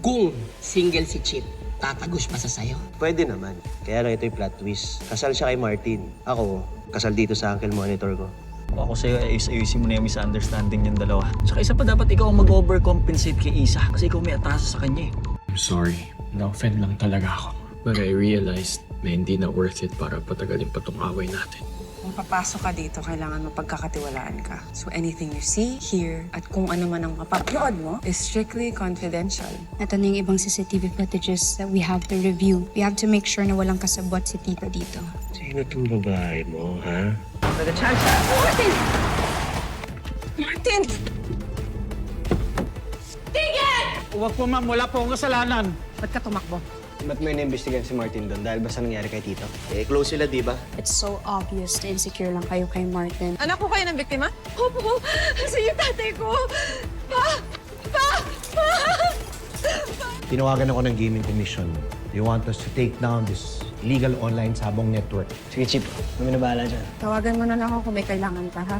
Kung single si Chip, tatagos pa sa sayo. Pwede naman. Kaya lang ito yung plot twist. Kasal siya kay Martin. Ako, kasal dito sa uncle monitor ko. Ako sa'yo, ayusin mo na yung misunderstanding yung dalawa. Tsaka isa pa dapat ikaw ang mag-overcompensate kay Isa kasi ikaw may atasa sa kanya eh. I'm sorry. Na-offend lang talaga ako. But I realized na hindi na worth it para patagalin pa tong away natin. Kung papasok ka dito, kailangan mapagkakatiwalaan ka. So anything you see, hear, at kung ano man ang mapapanood mo is strictly confidential. Ito na yung ibang CCTV footages that we have to review. We have to make sure na walang kasabot si Tito dito. Sino tong babae mo, ha? Martin! Martin! Huwag po ma'am, wala po akong kasalanan. Ba't ka tumakbo? Ba't may naimbestigan si Martin doon? Dahil ba sa nangyari kay Tito? Eh, close sila, di ba? It's so obvious na insecure lang kayo kay Martin. Anak ko kayo ng biktima? Opo, sa yung tatay ko. Pa! Tinawagan ako ng gaming commission. They want us to take down this illegal online sabong network. Sige, Chip. Kami na bahala dyan. Tawagan mo na lang ako kung may kailangan ka, ha?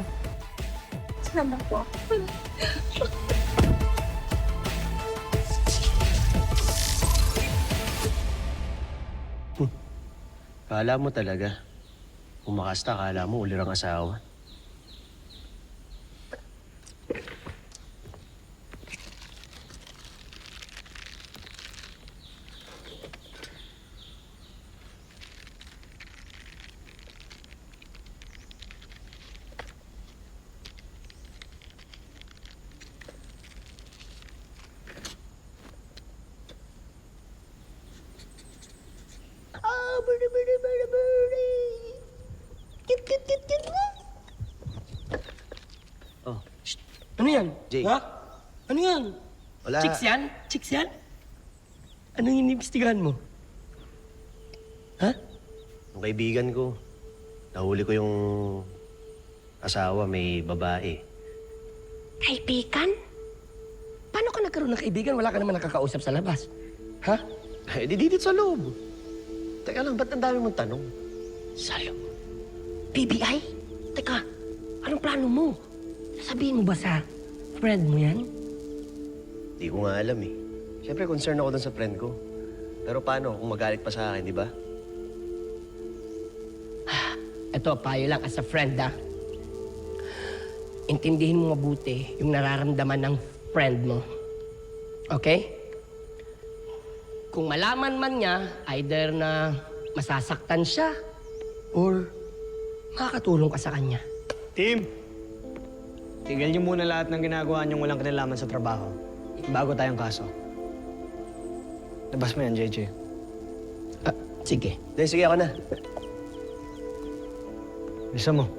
Salamat po. Kala mo talaga. Kumakasta, kala mo ulirang asawa. Oh, Ano yan? Jay. Ha? Ano yan? Wala. Chicks yan? Chicks yan? Anong inimbestigahan mo? Ha? Yung kaibigan ko, nahuli ko yung asawa, may babae. Kaibigan? Paano ka nagkaroon ng kaibigan? Wala ka naman nakakausap sa labas. Ha? Eh, di dito sa loob. Teka lang, ba't ang dami mong tanong? Salo. PBI? Teka, anong plano mo? Sabihin mo ba sa friend mo yan? Di ko nga alam eh. Siyempre, concern ako dun sa friend ko. Pero paano kung magalit pa sa akin, di ba? Ito, payo lang as a friend, ha? Intindihin mo mabuti yung nararamdaman ng friend mo. Okay? Kung malaman man niya, either na masasaktan siya or makakatulong ka sa kanya. Team, tigil niyo muna lahat ng ginagawa niyong walang kinalaman sa trabaho. Bago tayong kaso. Labas mo yan, JJ. Sige. Dahil sige ako na. Bisa mo.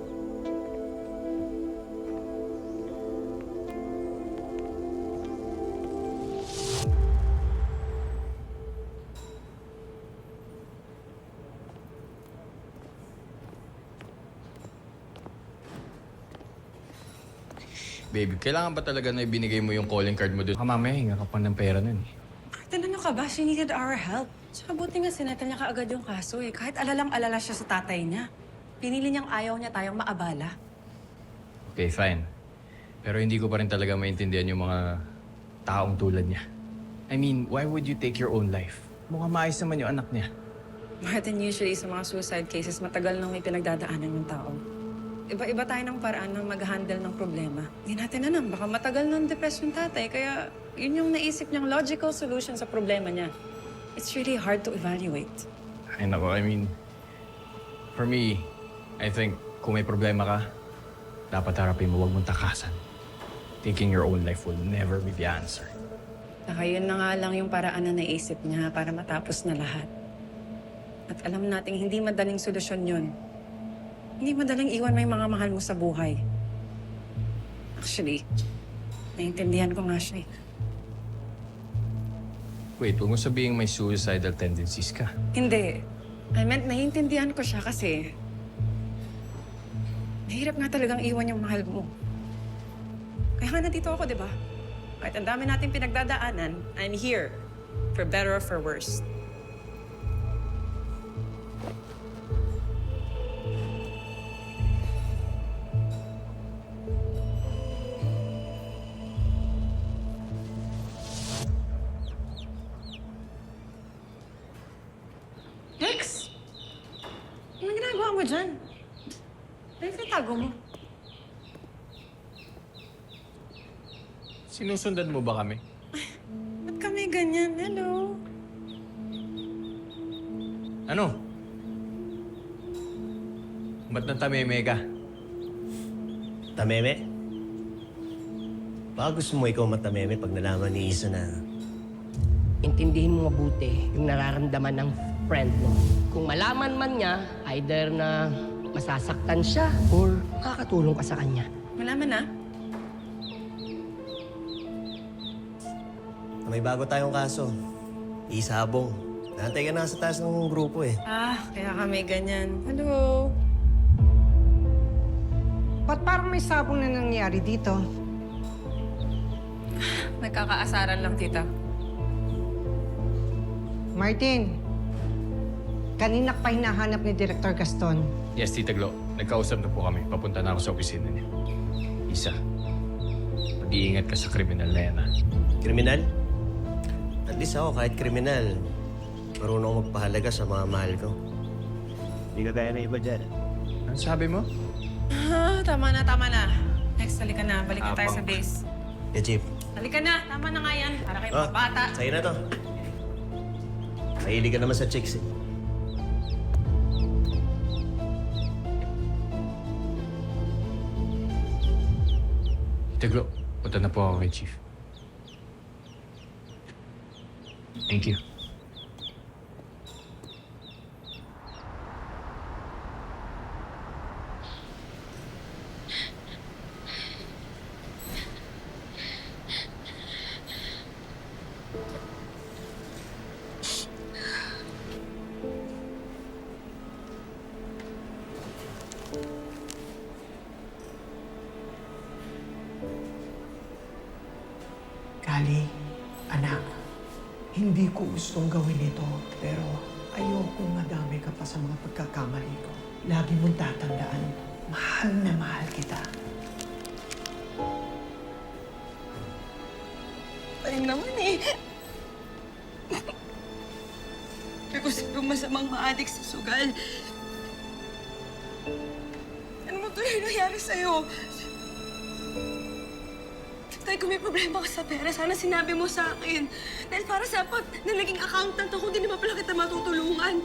Babe, kailangan ba talaga na ibinigay mo yung calling card mo doon? Baka mamaya hinga ka pa ng pera nun eh. Martin, ano ka ba? She needed our help. Tsaka buti nga sinettle niya kaagad yung kaso eh. Kahit alalang-alala siya sa tatay niya. Pinili niyang ayaw niya tayong maabala. Okay, fine. Pero hindi ko pa rin talaga maintindihan yung mga taong tulad niya. I mean, why would you take your own life? Mukhang maayos naman yung anak niya. Martin, usually sa mga suicide cases, matagal nang may pinagdadaanan yung tao. Iba-iba tayo ng paraan ng mag-handle ng problema. Hindi natin alam, baka matagal nang depressed yung tatay, kaya yun yung naisip niyang logical solution sa problema niya. It's really hard to evaluate. Ay nako, I mean, for me, I think kung may problema ka, dapat harapin mo, huwag mong takasan. Taking your own life will never be the answer. Saka yun na nga lang yung paraan na naisip niya para matapos na lahat. At alam nating hindi madaling solusyon yun. Hindi madaling iwan may mga mahal mo sa buhay. Actually, naiintindihan ko nga siya eh. Wait, huwag mo sabihin may suicidal tendencies ka. Hindi. I meant naiintindihan ko siya kasi mahirap nga talagang iwan yung mahal mo. Kaya nga nandito ako, di ba? Kahit ang dami natin pinagdadaanan, I'm here. For better or for worse. Alex? Anong ginagawa mo dyan? Ano tinatago mo? Sinusundan mo ba kami? Ba't kami ganyan? Hello? Ano? Ba't natameme ka? Tameme? Baka gusto mo ikaw matameme pag nalaman ni Isa na Intindihin mo mabuti yung nararamdaman ng friend mo. Kung malaman man niya, either na masasaktan siya or makakatulong ka sa kanya. Malaman na? may bago tayong kaso. Isabong. Nantay ka na sa taas ng grupo eh. Kaya kami ganyan. Hello? Ba't parang may sabong na nangyari dito? Nagkakaasaran lang, tita. Martin, kanina pa hinahanap ni Director Gaston. Yes, Tita Glo. Nagkausap na po kami. Papunta na ako sa opisina niya. Isa, mag-iingat ka sa kriminal na yan, ha? Kriminal? At least ako, kahit kriminal, marunong ako magpahalaga sa mga mahal ko. Hindi ka gaya na iba dyan. Ano sabi mo? Tama na, tama na. Next, halika na. Balik na tayo sa Abang. base. Eh, Chief. Halika na. Tama na nga yan. Para kayo mga bata. Sa'yo na to. Mahilig ka naman sa chicks eh. Tita Glo, punta na po ako kay Chief. Thank you. Kali, anak, hindi ko gustong gawin ito, pero ayokong madami ka pa sa mga pagkakamali ko. Lagi mong tatandaan, mahal na mahal kita. Ayun naman eh. Pero kung sino masamang maadik sa sugal. Ano mo tuloy nangyari sa'yo? Tay, kung may problema ka sa pera, sana sinabi mo sa akin. Dahil para sa na naging accountant ako, hindi naman pala kita matutulungan.